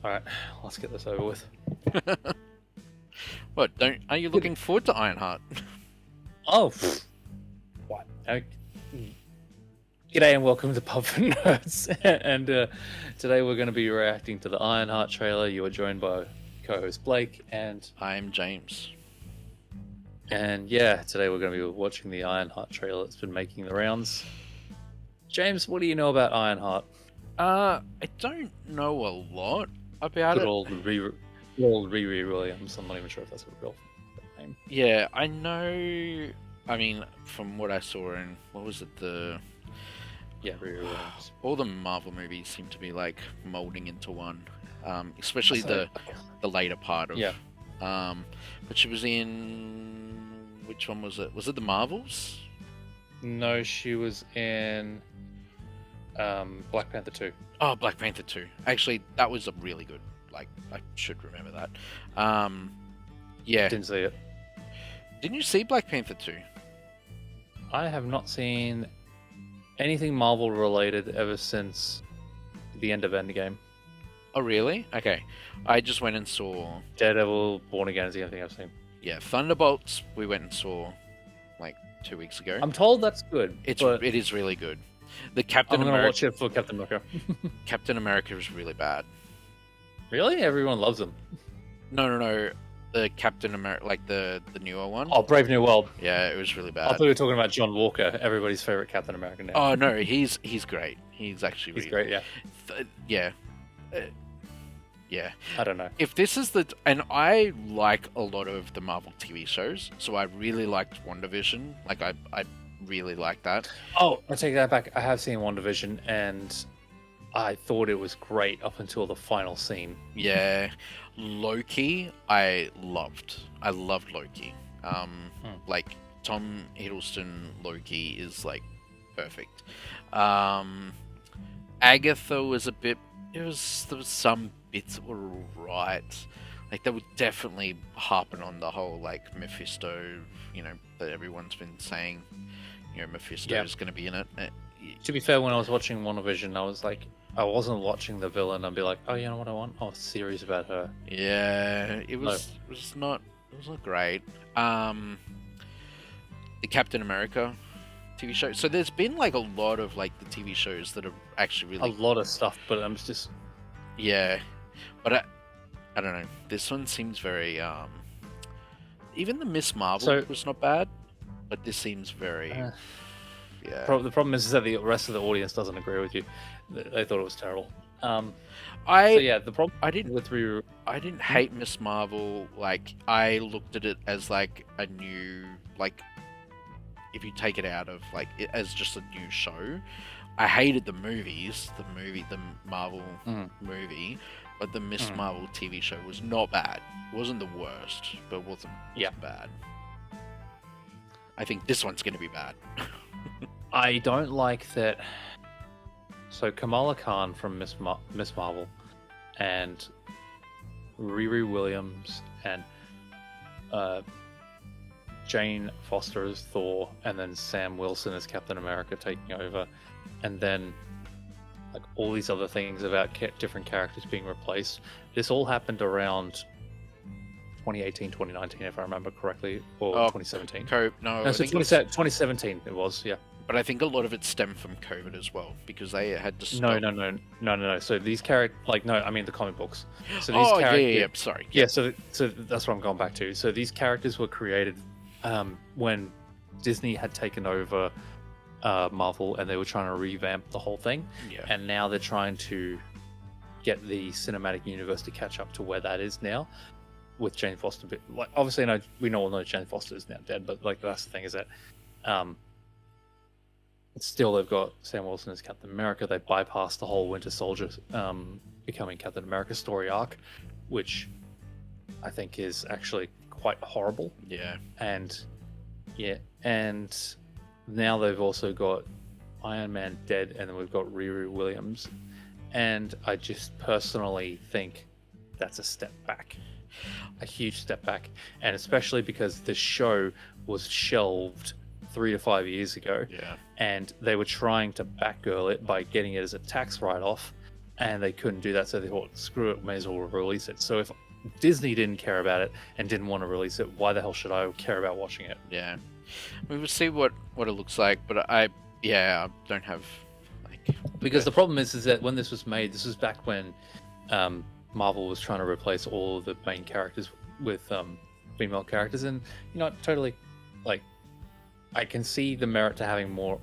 All right, let's get this over with. What? Are you looking forward to Ironheart? Oh, what? G'day and welcome to Pub for Nerds. And today we're going to be reacting to the Ironheart trailer. You are joined by co-host Blake I'm James. and yeah, today we're going to be watching the Ironheart trailer. It's been making the rounds. James, what do you know about Ironheart? I don't know a lot about Good it. old Riri Williams. I'm not even sure if that's a real name. Yeah, I know. I mean, from what I saw in what was it? Yeah, Riri Williams. All the Marvel movies seem to be like molding into one. Especially the later part of. Yeah. But she was in which one was it? Was it the Marvels? No, she was in Black Panther 2. Oh, Black Panther 2. Actually, that was a really good. Like, I should remember that. Yeah. Didn't see it. Didn't you see Black Panther 2? I have not seen anything Marvel related ever since the end of Endgame. Oh, really? Okay. I just went and saw... Daredevil, Born Again is the only thing I've seen. Yeah, Thunderbolts we went and saw like 2 weeks ago. I'm told that's good. It is really good. The I'm Captain going to America... watch it for Captain America. Captain America is really bad. Really? Everyone loves him. No. The Captain America, like the newer one. Oh, Brave New World. Yeah, it was really I bad. thought we were talking about John Walker, everybody's favorite Captain America now. Oh no, he's great. He's actually He's really... great, yeah. Yeah. Yeah. I don't know. If this is and I like a lot of the Marvel TV shows, so I really liked WandaVision. Like I really like that. Oh, I take that back. I have seen WandaVision, and I thought it was great up until the final scene. Yeah, Loki, I loved. I loved Loki. Like Tom Hiddleston Loki is like perfect. Agatha was a bit. There was some bits that were right. Like they were definitely harping on the whole like Mephisto. You know that everyone's been saying. You know Mephisto is going to be in it. To be fair, when I was watching WandaVision, I was like, I wasn't watching the villain. I'd be like, oh, you know what I want? Oh, a series about her. Yeah, it was not great. The Captain America TV show. So there's been like a lot of like the TV shows that are actually really a lot of stuff, but I'm just but I don't know. This one seems very even the Miss Marvel was not bad, but this seems very the problem is that the rest of the audience doesn't agree with you. They thought it was terrible. The problem I didn't Mm-hmm. hate Miss Marvel. Like I looked at it as like a new like if you take it out of like it as just a new show. I hated the movies, the Marvel movie, but the Miss Marvel TV show was not bad. It wasn't the worst, but wasn't bad. I think this one's going to be bad. I don't like that. So Kamala Khan from Miss Marvel and Riri Williams and Jane Foster as Thor, and then Sam Wilson as Captain America taking over, and then like all these other things about different characters being replaced. This all happened around 2018, 2019, if I remember correctly, or 2017. So 2017 it was, yeah. But I think a lot of it stemmed from COVID as well, because they had to stop. No. So these characters, I mean the comic books. So these characters, sorry. Yeah, so that's what I'm going back to. So these characters were created when Disney had taken over Marvel, and they were trying to revamp the whole thing. Yeah. And now they're trying to get the cinematic universe to catch up to where that is now, with Jane Foster. Like, obviously, we all know Jane Foster is now dead, but like that's the thing is that, still they've got Sam Wilson as Captain America. They bypassed the whole Winter Soldier becoming Captain America story arc, which I think is actually quite horrible. Yeah. And now they've also got Iron Man dead, and then we've got Riri Williams, and I just personally think that's a step back, a huge step back, and especially because the show was shelved 3 to 5 years ago, Yeah. and they were trying to backgirl it by getting it as a tax write-off, and they couldn't do that, so they thought, screw it, may as well release it. So if Disney didn't care about it and didn't want to release it, why the hell should I care about watching it? Yeah, we will see what it looks like, but I don't have like because the problem is that when this was made, this was back when Marvel was trying to replace all of the main characters with female characters, and totally, like, I can see the merit to having more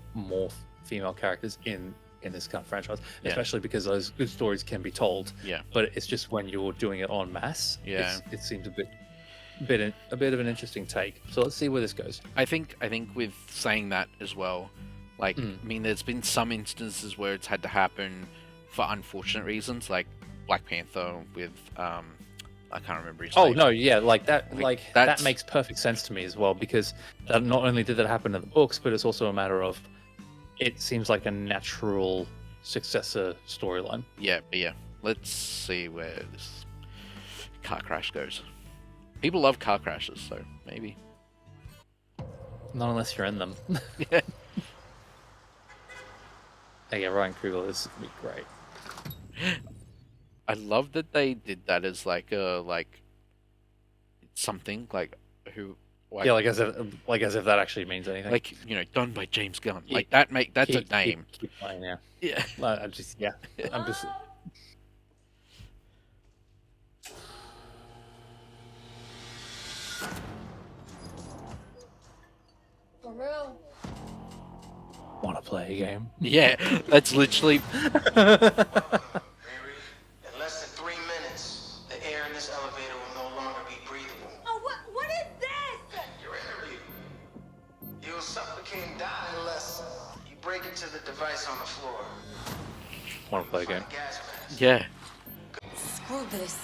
female characters in this kind of franchise, especially because those good stories can be told. Yeah. But it's just when you're doing it en masse, it seems a bit of an interesting take. So let's see where this goes. I think with saying that as well, like, I mean, there's been some instances where it's had to happen for unfortunate reasons, like Black Panther with I can't remember his name. Oh no, yeah, that makes perfect sense to me as well, because not only did that happen in the books, but it's also a matter of, it seems like a natural successor storyline. Yeah. Let's see where this car crash goes. People love car crashes, so maybe. Not unless you're in them. Yeah. Hey, yeah, Ryan Coogler, this is gonna be great. I love that they did that as like something like who. Like, yeah, like as if that actually means anything. Like, done by James Gunn. Like that's a name. Keep playing, yeah. Yeah. I'm just. For real. Want to play a game? Yeah, that's literally. In less than 3 minutes, the air in this elevator will no longer be breathable. Oh, what is this? Your interview. You'll suffocate and die unless you break into the device on the floor. Want to play a game? Find a gas mask. Yeah. Screw this.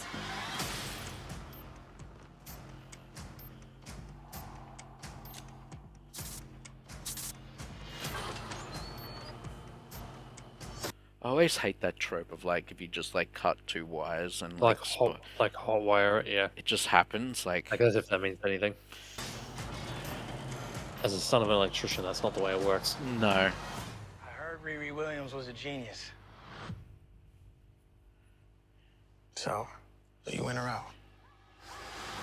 I always hate that trope of like if you just like cut two wires and Like hot wire it, yeah. it just happens. Like As if that means anything. As a son of an electrician, that's not the way it works. no. I heard Riri Williams was a genius. So you in or out?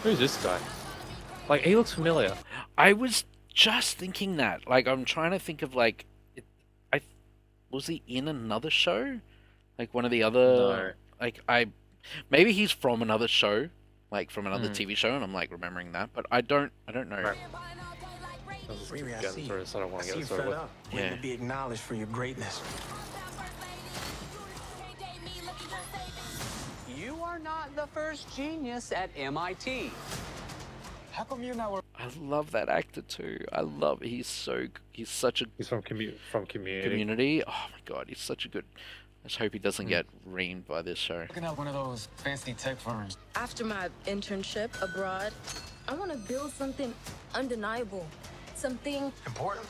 Who's this guy? Like, he looks familiar. I was just thinking that. Like I'm trying to think of like, was he in another show? Like one of the other. No. Like maybe he's from another show, like from another TV show, and I'm like remembering that, but I don't know. Right. Riri, I see Sorry, so I don't I want to see get you started fed with. up, waiting Yeah. to be acknowledged for your greatness. You are not the first genius at MIT. How come you're not? I love that actor too. He's such a He's from Community. Community. Oh my god, he's such a good. I just hope he doesn't get reamed by this show. Looking at one of those fancy tech firms. After my internship abroad, I want to build something undeniable. Something Important?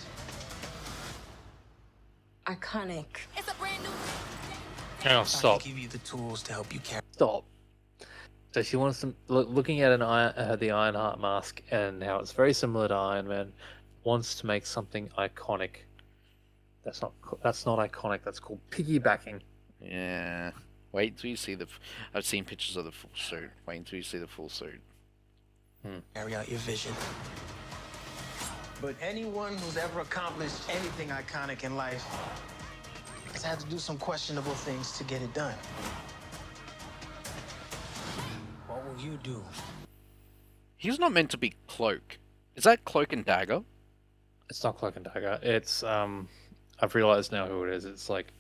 iconic. Hang on, I stop. can give you the tools to help you carry. Stop. So she wants to looking at the Ironheart mask and how it's very similar to Iron Man. Wants to make something iconic. That's not iconic. That's called piggybacking. Yeah. Wait until you see I've seen pictures of the full suit. Wait until you see the full suit. Carry out your vision. But anyone who's ever accomplished anything iconic in life has had to do some questionable things to get it done. What will you do? He's not meant to be Cloak. Is that Cloak and Dagger? It's not Cloak and Dagger. It's I've realized now who it is. It's like,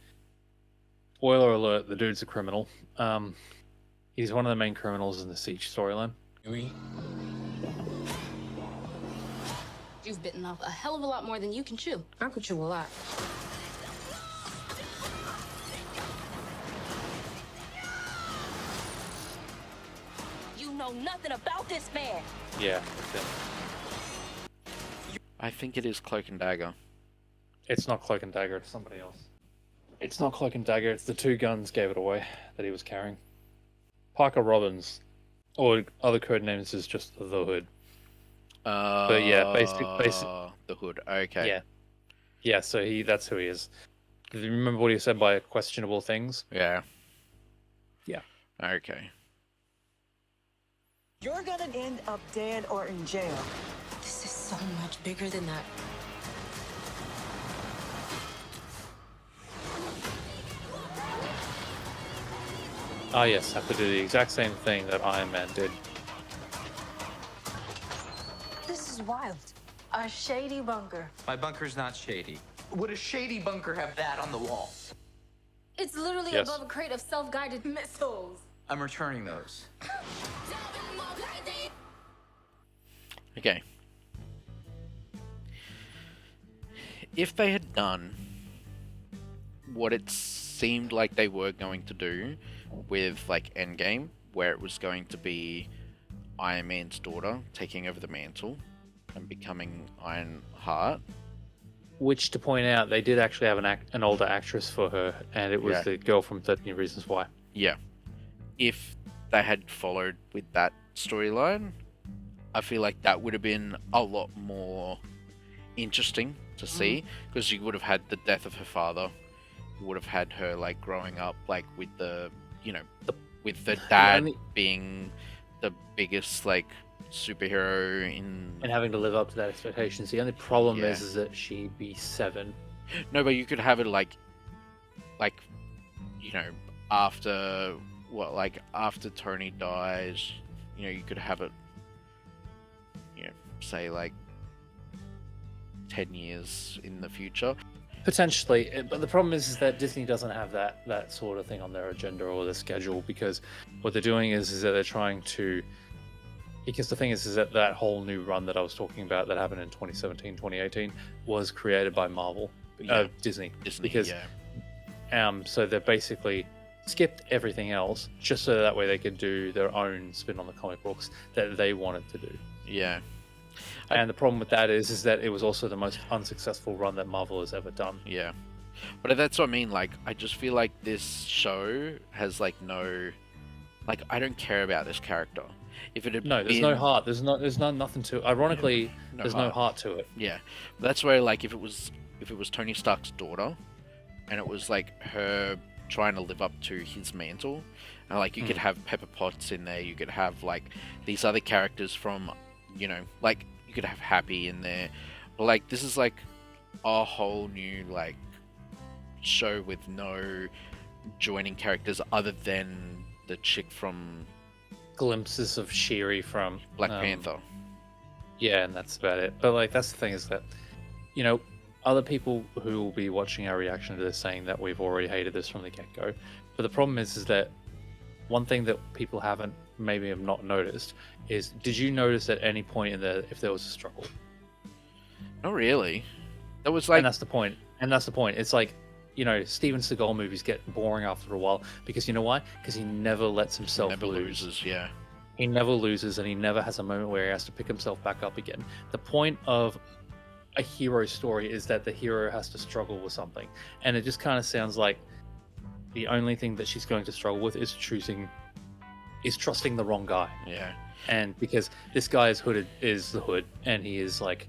spoiler alert, the dude's a criminal. He's one of the main criminals in the Siege storyline. Riri? You've bitten off a hell of a lot more than you can chew. I could chew a lot. You know nothing about this man. Yeah, that's it. I think it is Cloak and Dagger. It's not Cloak and Dagger. It's somebody else. It's not Cloak and Dagger. It's the two guns gave it away that he was carrying. Parker Robbins, or other code names is just the Hood. But yeah, basic. The Hood. Okay. Yeah, yeah. So that's who he is. Do you remember what he said by questionable things? Yeah. Yeah. Okay. You're gonna end up dead or in jail. This is so much bigger than that. Ah, yes, have to do the exact same thing that Iron Man did. This is wild. A shady bunker. My bunker's not shady. Would a shady bunker have that on the wall? It's literally Yes. above a crate of self-guided missiles. I'm returning those. Okay. If they had done what it seemed like they were going to do with like Endgame, where it was going to be Iron Man's daughter taking over the mantle and becoming Ironheart. Which, to point out, they did actually have an older actress for her, and it was Yeah. the girl from 13 Reasons Why. Yeah. If they had followed with that storyline, I feel like that would have been a lot more interesting to see, because you would have had the death of her father. You would have had her like growing up like with the, you know, with the dad only- being the biggest like superhero in. And having to live up to that expectations. The only problem Yeah. is that she'd be 7. No, but you could have it like, you know, after what, like after Tony dies, you know, you could have it, you know, say like 10 years in the future. Potentially, but the problem is that Disney doesn't have that sort of thing on their agenda or their schedule, because what they're doing is that they're trying to. Because the thing is that whole new run that I was talking about that happened in 2017, 2018 was created by Marvel, Yeah. Disney. Disney, Because so they basically skipped everything else just so that way they could do their own spin on the comic books that they wanted to do. yeah. And the problem with that is that it was also the most unsuccessful run that Marvel has ever done. Yeah, but that's what I mean. Like, I just feel like this show has like no, like, I don't care about this character. If it had No, there's been... no heart. There's nothing to. Ironically, No there's no heart to it. Yeah, but that's where like if it was Tony Stark's daughter, and it was like her trying to live up to his mantle, and like you could have Pepper Potts in there. You could have like these other characters from, you know, like you could have Happy in there, but like this is like a whole new like show with no joining characters other than the chick from Glimpses of Shiri from Black Panther. Yeah, and that's about it. But like, that's the thing is that, you know, other people who will be watching our reaction to this saying that we've already hated this from the get-go. But the problem is that one thing that people haven't maybe have not noticed is, did you notice at any point in there if there was a struggle? Not really. That was like And that's the point. It's like, you know, Steven Seagal movies get boring after a while because you know why? Because he never lets himself never lose. loses. Yeah. He never loses, and he never has a moment where he has to pick himself back up again. The point of a hero story is that the hero has to struggle with something, and it just kind of sounds like the only thing that she's going to struggle with is trusting the wrong guy. Yeah. And because this guy is the Hood, and he is like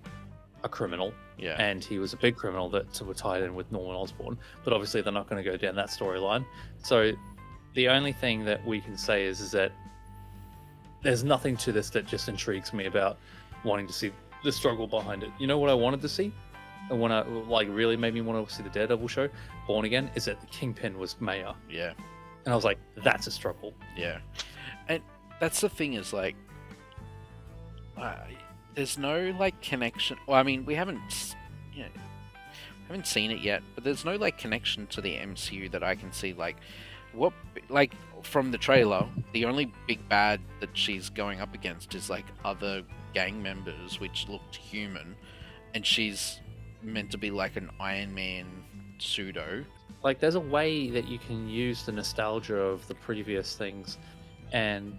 a criminal. Yeah. And he was a big criminal that were tied in with Norman Osborn, but obviously they're not going to go down that storyline. So the only thing that we can say is that there's nothing to this that just intrigues me about wanting to see the struggle behind it. You know what I wanted to see, and when I like really made me want to see the Daredevil show, Born Again, is that the Kingpin was mayor, Yeah. and I was like, that's a struggle. Yeah. And that's the thing is like, there's no like connection. Well, I mean, we haven't, you know, haven't seen it yet, but there's no like connection to the MCU that I can see. Like, what, like from the trailer, the only big bad that she's going up against is like other gang members, which looked human, and she's meant to be like an Iron Man pseudo. Like, there's a way that you can use the nostalgia of the previous things, and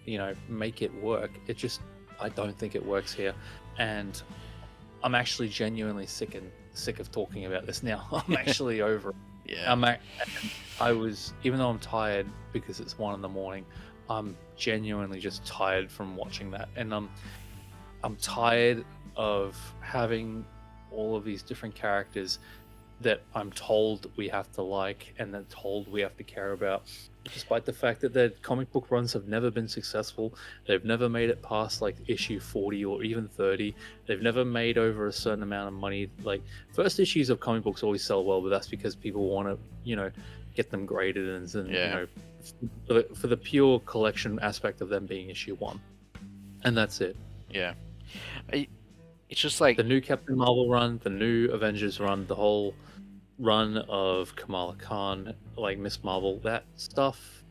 you know, make it work. It just, I don't think it works here, and I'm actually genuinely sick of talking about this now. I'm actually over it. Yeah. I was, even though I'm tired because it's 1 a.m, I'm genuinely just tired from watching that, and I'm tired of having all of these different characters that I'm told we have to like and then told we have to care about, despite the fact that their comic book runs have never been successful. They've never made it past like issue 40 or even 30. They've never made over a certain amount of money. Like first issues of comic books always sell well, but that's because people want to, get them graded and Yeah. for the pure collection aspect of them being issue 1. And that's it. Yeah. It's just like The new Captain Marvel run, the new Avengers run, the whole run of Kamala Khan, like Miss Marvel, that stuff.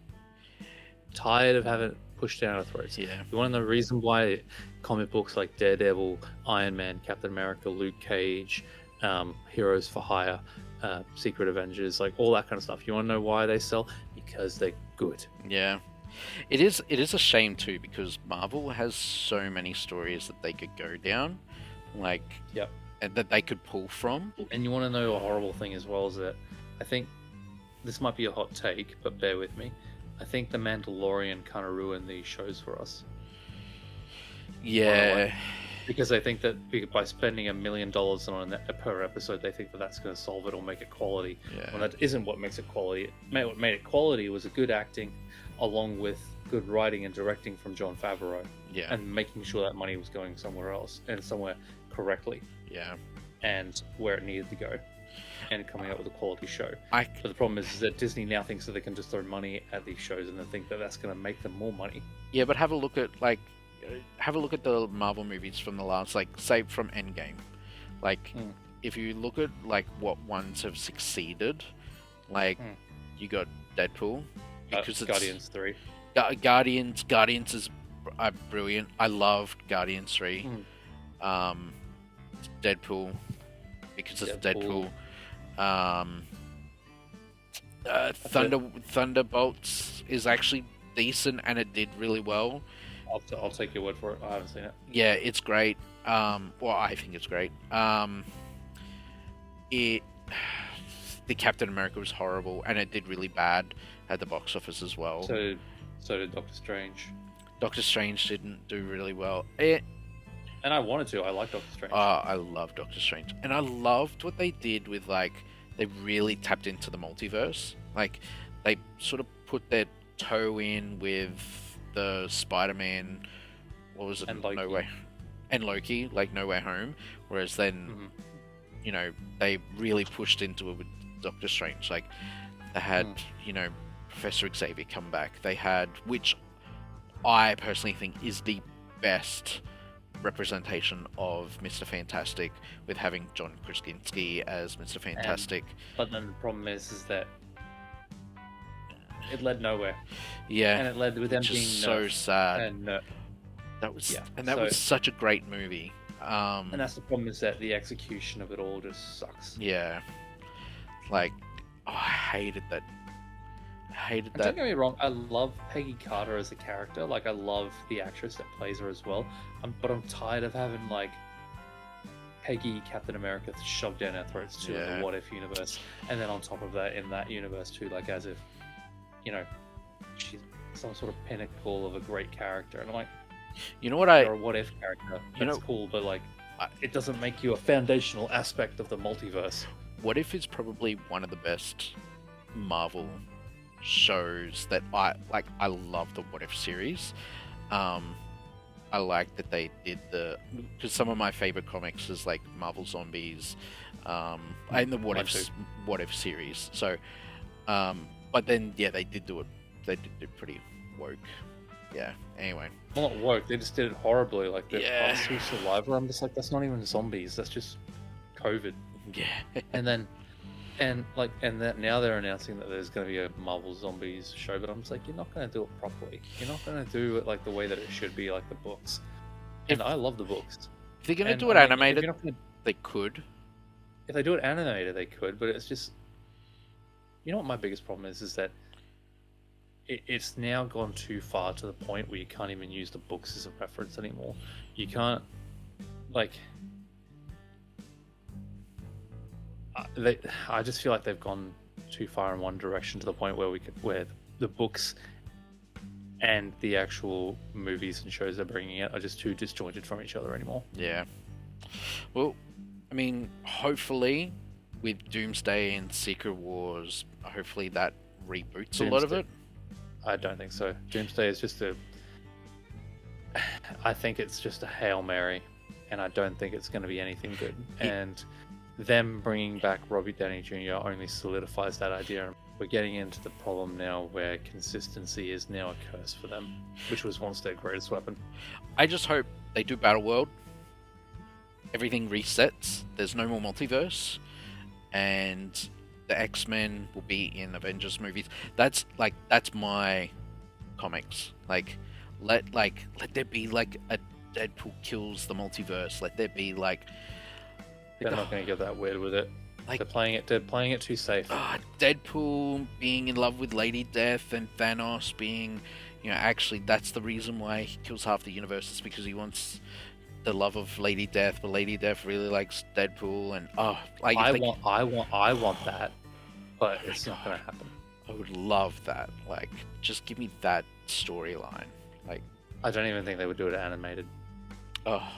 Tired of having it pushed down our throats. Yeah. You want to know the reason why comic books like Daredevil, Iron Man, Captain America, Luke Cage, Heroes for Hire, Secret Avengers, like all that kind of stuff. You want to know why they sell? Because they're good. Yeah. It is a shame too, because Marvel has so many stories that they could go down, like, Yep. and that they could pull from. And you want to know a horrible thing as well is that I think this might be a hot take, but bear with me. I think The Mandalorian kind of ruined these shows for us. Yeah. Because I think that by spending $1 million on it per episode, they think that that's going to solve it or make it quality. Yeah. When that isn't what makes it quality. What made it quality was a good acting, along with good writing and directing from Jon Favreau, Yeah. and making sure that money was going somewhere else and somewhere correctly Yeah. and where it needed to go, and coming up with a quality show. I But the problem is that Disney now thinks that they can just throw money at these shows and then think that that's going to make them more money. Yeah, but have a look at the Marvel movies from the last, like, say from Endgame. Like, if you look at like what ones have succeeded, like you got Deadpool because it's Guardians 3. Guardians is brilliant. I loved Guardians 3. Deadpool because it's Deadpool. Thunderbolts is actually decent and it did really well. I'll take your word for it. I haven't seen it. Yeah, it's great. Well, I think it's great. The Captain America was horrible, and it did really bad at the box office as well. So did Doctor Strange. Doctor Strange didn't do really well. And I wanted to. I like Doctor Strange. I love Doctor Strange, and I loved what they did with, like, they really tapped into the multiverse. Like, they sort of put their toe in with the Spider-Man. What was it? And Loki. No Way. And Loki, like No Way Home. Whereas then, they really pushed into it with Doctor Strange. Like, they had, Professor Xavier come back. They had, which I personally think is the best representation of Mr. Fantastic, with having John Krasinski as Mr. Fantastic. But then the problem is that it led nowhere. Yeah, and it led with them which being is so sad. And that was yeah, and that was such a great movie. And that's the problem, is that the execution of it all just sucks. Yeah, like, I hated that. Don't get me wrong, I love Peggy Carter as a character. Like, I love the actress that plays her as well. But I'm tired of having, like, Peggy Captain America shoved down our throats too in the What If universe. And then on top of that, in that universe too, like, as if, she's some sort of pinnacle of a great character. And I'm like, you're a What If character. That's cool, but, like, it doesn't make you a foundational aspect of the multiverse. What If is probably one of the best Marvel shows that I like. I love the What If series. I like that they did because some of my favorite comics is like Marvel Zombies, and the What If series. So, but then they did do it. They did do pretty woke. Yeah. Anyway. Well, not woke. They just did it horribly. Like the Pass Through Saliva. I'm just like, that's not even zombies. That's just COVID. Yeah. And that now they're announcing that there's going to be a Marvel Zombies show, but I'm just like, you're not going to do it properly. You're not going to do it like the way that it should be, like the books. And I love the books. If they're going to do it animated, they could. If they do it animated, they could, but it's just... You know what my biggest problem is that it's now gone too far to the point where you can't even use the books as a reference anymore. You can't, like... I just feel like they've gone too far in one direction to the point where the books and the actual movies and shows they're bringing out are just too disjointed from each other anymore. Yeah. Well, I mean, hopefully with Doomsday and Secret Wars, hopefully that reboots a lot of it. I don't think so. Doomsday is just a. I think it's just a Hail Mary, and I don't think it's going to be anything good. And them bringing back Robbie Downey Jr. only solidifies that idea. We're getting into the problem now where consistency is now a curse for them, which was once their greatest weapon. I just hope they do Battleworld. Everything resets. There's no more multiverse, and the X-Men will be in Avengers movies. That's my comics. Let there be like a Deadpool kills the multiverse. Let there be like. They're not going to get that weird with it. Like, they're playing it too safe. Deadpool being in love with Lady Death and Thanos being, actually that's the reason why he kills half the universe, is because he wants the love of Lady Death, but Lady Death really likes Deadpool, and I want that, but it's not going to happen. I would love that. Like, just give me that storyline. Like, I don't even think they would do it animated. Oh.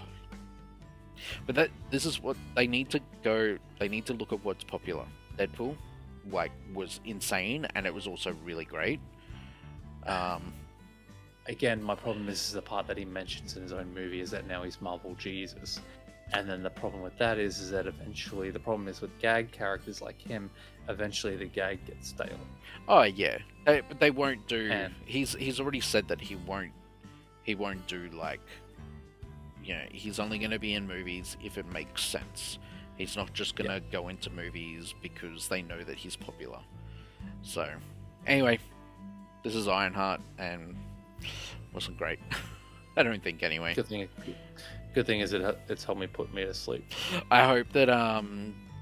But this is what they need to go. They need to look at what's popular. Deadpool, was insane, and it was also really great. Again, my problem is the part that he mentions in his own movie is that now he's Marvel Jesus, and then the problem with that is that eventually the problem is with gag characters like him. Eventually, the gag gets stale. Oh yeah, but they won't do. And he's already said that he won't do like. He's only going to be in movies if it makes sense. He's not just going to go into movies because they know that he's popular. So, anyway, this is Ironheart, and wasn't great. I don't think, anyway. Good thing is it's helped me put me to sleep. I hope that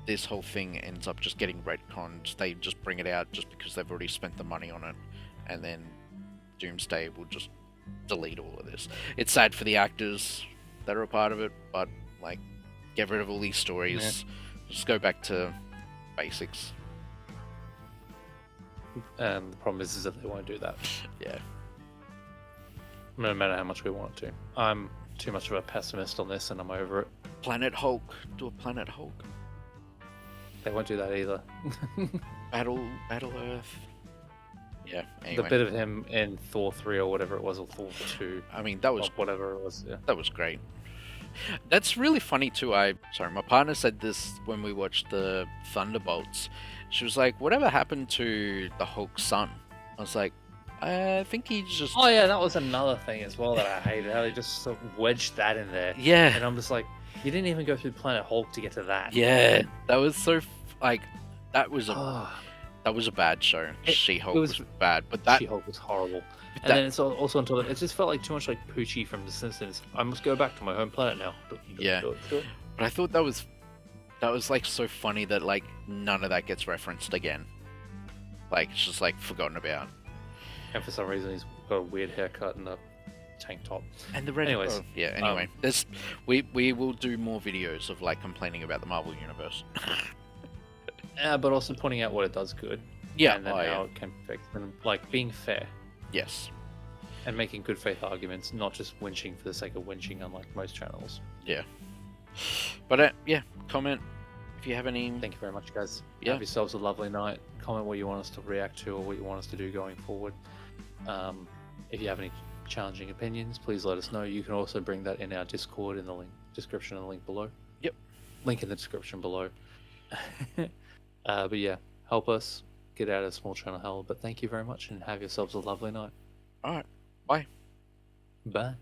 this whole thing ends up just getting retconned. They just bring it out just because they've already spent the money on it, and then Doomsday will just delete all of this. It's sad for the actors that are a part of it, but get rid of all these stories. Just go back to basics. And the problem is that they won't do that. Yeah. No matter how much we want it to. I'm too much of a pessimist on this, and I'm over it. Planet Hulk. Do a Planet Hulk. They won't do that either. Battle Earth. Yeah, anyway. The bit of him in Thor 3 or whatever it was, or Thor 2. I mean, that was... whatever it was, yeah. That was great. That's really funny too. My partner said this when we watched the Thunderbolts. She was like, whatever happened to the Hulk's son? I was like, I think he just... Oh yeah, that was another thing as well that I hated. How they just sort of wedged that in there. Yeah. And I'm just like, you didn't even go through Planet Hulk to get to that. Yeah, that was so... that was a bad show. She-Hulk was bad, but that... She-Hulk was horrible. And then it's also on top of it, it just felt like too much like Poochie from The Simpsons. I must go back to my home planet now. Yeah. But I thought that was so funny that none of that gets referenced again. It's just forgotten about. And for some reason he's got a weird haircut and a tank top. And the red. Anyways, anyway, we will do more videos of complaining about the Marvel universe. Yeah, but also pointing out what it does good. Yeah. And then how it can fix, and being fair. Yes. And making good faith arguments, not just winching for the sake of winching, unlike most channels. Yeah. But comment if you have any. Thank you very much, guys. Yeah. Have yourselves a lovely night. Comment what you want us to react to or what you want us to do going forward. If you have any challenging opinions, please let us know. You can also bring that in our Discord in the description and the link below. Yep. Link in the description below. But yeah, help us get out of small channel hell. But thank you very much and have yourselves a lovely night. All right. Bye. Bye.